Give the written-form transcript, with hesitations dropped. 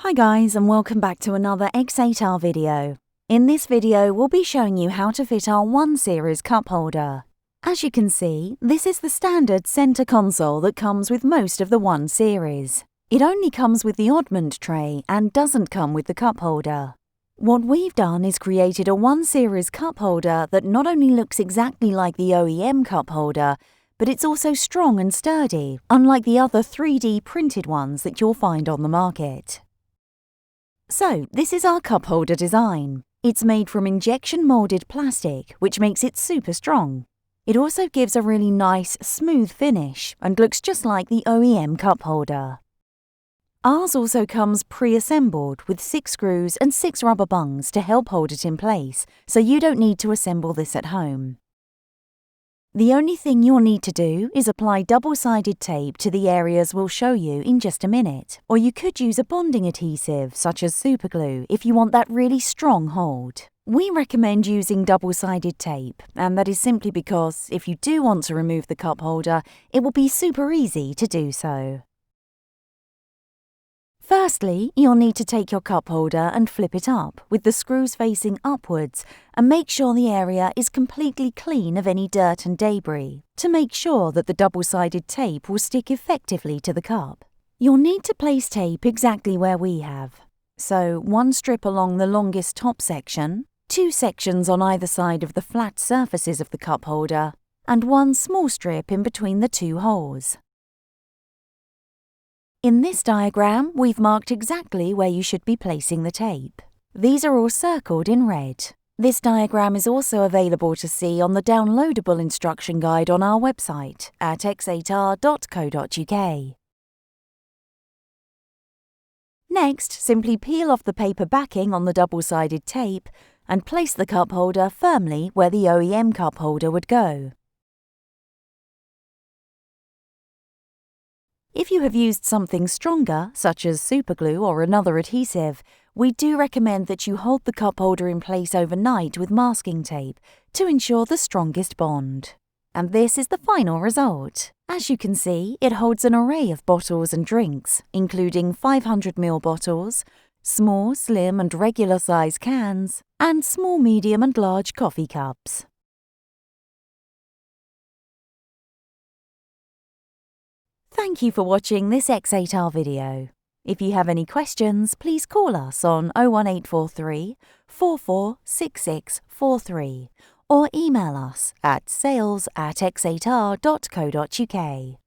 Hi guys, and welcome back to another X8R video. In this video, we'll be showing you how to fit our 1 Series cup holder. As you can see, this is the standard center console that comes with most of the 1 Series. It only comes with the oddment tray and doesn't come with the cup holder. What we've done is created a 1 Series cup holder that not only looks exactly like the OEM cup holder, but it's also strong and sturdy, unlike the other 3D printed ones that you'll find on the market. So, this is our cup holder design. It's made from injection molded plastic, which makes it super strong. It also gives a really nice, smooth finish and looks just like the OEM cup holder. Ours also comes pre-assembled with 6 screws and 6 rubber bungs to help hold it in place, so you don't need to assemble this at home. The only thing you'll need to do is apply double-sided tape to the areas we'll show you in just a minute, or you could use a bonding adhesive such as superglue if you want that really strong hold. We recommend using double-sided tape, and that is simply because if you do want to remove the cup holder, it will be super easy to do so. Firstly, you'll need to take your cup holder and flip it up with the screws facing upwards and make sure the area is completely clean of any dirt and debris to make sure that the double-sided tape will stick effectively to the cup. You'll need to place tape exactly where we have. So 1 strip along the longest top section, 2 sections on either side of the flat surfaces of the cup holder, and 1 small strip in between the 2 holes. In this diagram, we've marked exactly where you should be placing the tape. These are all circled in red. This diagram is also available to see on the downloadable instruction guide on our website at x8r.co.uk. Next, simply peel off the paper backing on the double-sided tape and place the cup holder firmly where the OEM cup holder would go. If you have used something stronger, such as superglue or another adhesive, we do recommend that you hold the cup holder in place overnight with masking tape to ensure the strongest bond. And this is the final result. As you can see, it holds an array of bottles and drinks, including 500ml bottles, small, slim and regular size cans, and small, medium and large coffee cups. Thank you for watching this X8R video. If you have any questions, please call us on 01843 446643 or email us at sales@x8r.co.uk.